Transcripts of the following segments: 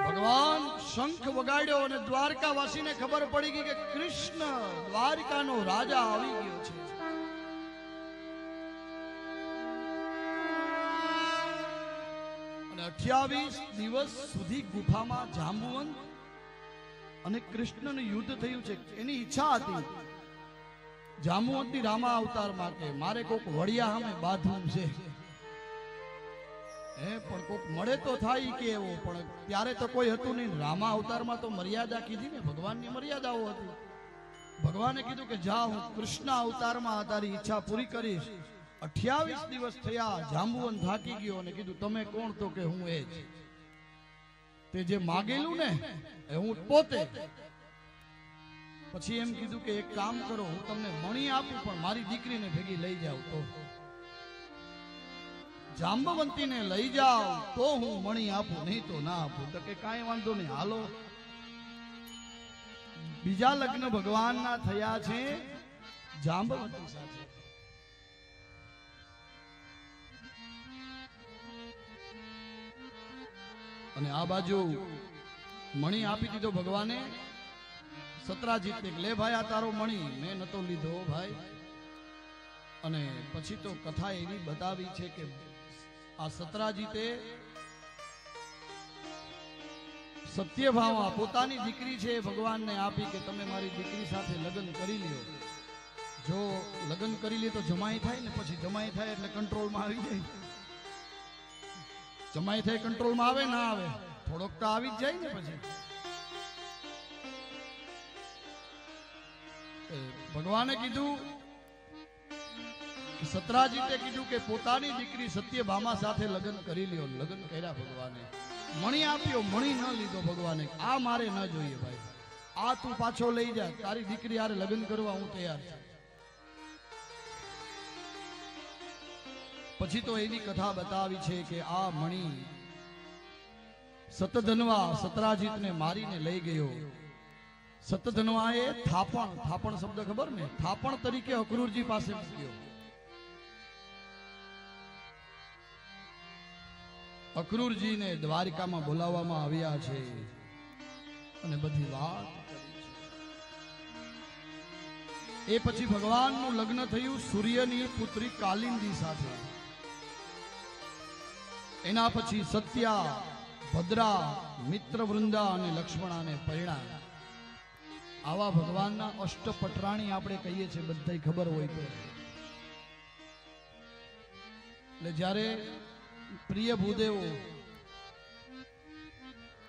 ભગવાન શંખ વગાડ્યો અને દ્વારકાવાસીને ખબર પડી ગઈ કે કૃષ્ણ દ્વારકાનો રાજા આવી ગયો છે. અને 28 દિવસ સુધી ગુફામાં જાંબુવંત અને કૃષ્ણનું યુદ્ધ થયું છે. એની ઈચ્છા હતી જાંબુવંતની રામા અવતાર માટે મારે કોક વડિયા સામે બાંધવું છે. પણ કોક મળે તો થાય કે એવો, પણ ત્યારે તો કોઈ હતું નહીં. રામા અવતારમાં તો મર્યાદા કીધી ને, ભગવાનની મર્યાદાઓ હતી. ભગવાને કીધું કે જા, હું કૃષ્ણ અવતારમાં તારી ઈચ્છા પૂરી કરીશ. 28 દિવસ થયા, જાંબુવંત થાકી ગયો અને કીધું તમે કોણ? તો કે હું એ જ, તે જે માગેલું ને એ હું પોતે. પછી એમ કીધું કે એક કામ કરો, હું તમને મણી આપું પણ મારી દીકરીને ભેગી લઈ જાવ. તો જાંબવંતીને લઈ જાવ તો હું મણી આપું, નહીં તો ના આપું. તો કે કાંઈ વાંધો નહીં, હાલો. બીજા લગ્ન ભગવાનના થયા છે જાંબવંતી સાથે. અને આ બાજુ મણી આપી દીધો ભગવાને સત્રાજીતને. લે ભાઈ, આ તારો મણી. મેં નતો લીધો ભાઈ. અને પછી તો કથા એવી બતાવી છે કે આ સત્રાજીતે સત્યભામા પોતાની દીકરી છે ભગવાનને આપી કે તમે મારી દીકરી સાથે લગ્ન કરી લ્યો. જો લગ્ન કરી લે તો જમાઈ થાય ને, પછી જમાઈ થાય એટલે કંટ્રોલમાં આવી જાય. જમાઈ થાય કંટ્રોલમાં આવે ના આવે, થોડોક તો આવી જ જાય ને. પછી ભગવાને કીધું, સત્રાજીતે કીધું કે પોતાની દીકરી સત્યભામા સાથે લગ્ન કરી લ્યો. લગ્ન કર્યા ભગવાને. મણી આપ્યો, મણી ન લીધો ભગવાને. આ મારે ન જોઈએ ભાઈ, આ તું પાછો લઈ જા. તારી દીકરી હારે લગ્ન કરવા હું તૈયાર છું. પછી તો એવી કથા બતાવી છે કે આ મણી સતધનવા સત્રાજીતને મારીને લઈ ગયો. સતધનવાએ થાપણ શબ્દ ખબર ને, થાપણ તરીકે અક્રૂરજી પાસે મૂક્યો. અક્રૂરજીને દ્વારિકામાં બોલાવવામાં આવ્યા છે અને બધી વાત કરી છે. એ પછી ભગવાનનું લગ્ન થયું સૂર્યની પુત્રી કાલિંદી સાથે. એના પછી સત્યા, ભદ્રા, મિત્રવૃંદા અને લક્ષ્મણાને પરણ્યા. આવા ભગવાનના અષ્ટપટરાણી આપણે કહીએ છીએ, બધાય ખબર હોય તો. એટલે જ્યારે પ્રિય ભૂદેવો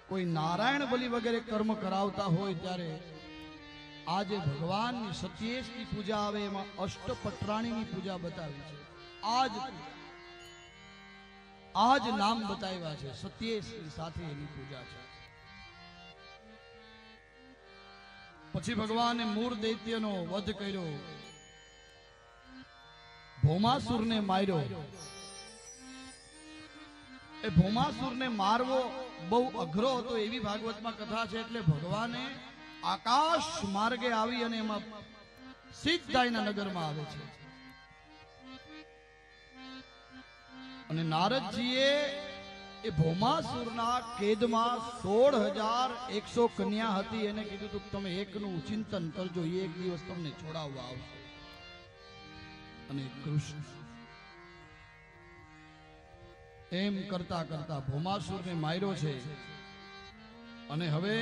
કોઈ નારાયણ બલિ વગેરે કર્મ કરાવતા હોય ત્યારે આ જે ભગવાનની સત્યેશની પૂજા આવે એમાં અષ્ટપટરાણીની પૂજા બતાવી છે. આ જ નામ બતાવ્યા છે, સત્યેશની સાથે એની પૂજા છે. પછી ભગવાને મૂળ દૈત્યનો વધ કર્યો, ભૌમાસુરને માર્યો. એ ભૌમાસુરને મારવો બહુ અઘરો હતો એવી ભાગવતમાં કથા છે. એટલે ભગવાને આકાશ માર્ગે આવી અને એમાં સીધાઈના નગરમાં આવે છે. અને નારદજીએ એ ભૌમાસુરના કેદમાં 16,100 કન્યા હતી. એને કીધું તું તમે એકનું ચિંતન કરજો, એક દિવસ તમને છોડાવવા આવશે. અને કૃષ્ણ એમ કરતા કરતા ભૌમાસુરને માર્યો છે. અને હવે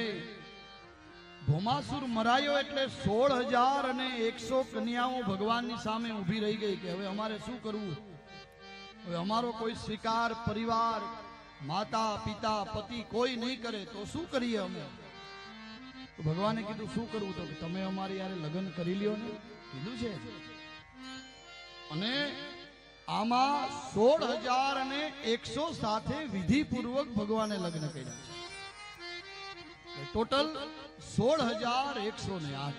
ભૌમાસુર મરાયો એટલે 16,100 કન્યાઓ ભગવાનની સામે ઊભી રહી ગઈ કે હવે અમારે શું કરવું? હવે અમારો કોઈ સ્વીકાર પરિવાર, માતા પિતા, પતિ કોઈ નહીં કરે તો શું કરીએ અમે? તો ભગવાને કીધું શું કરવું? તો કે તમે અમારી યારે લગ્ન કરી લ્યો ને, કીધું છે. અને આમાં 16,100 સાથે વિધિપૂર્વક ભગવાને લગ્ન કર્યા છે. ટોટલ 16,108.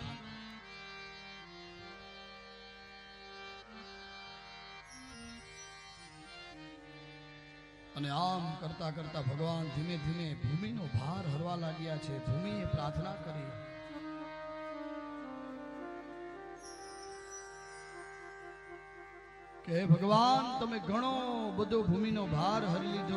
અને આમ કરતા કરતા ભગવાન ધીમે ધીમે ભૂમિનો ભાર હરવા લાગ્યા છે. ભૂમિએ પ્રાર્થના કરી કે ભગવાન તમે ઘણો બધો ભૂમિનો ભાર હરી લીધો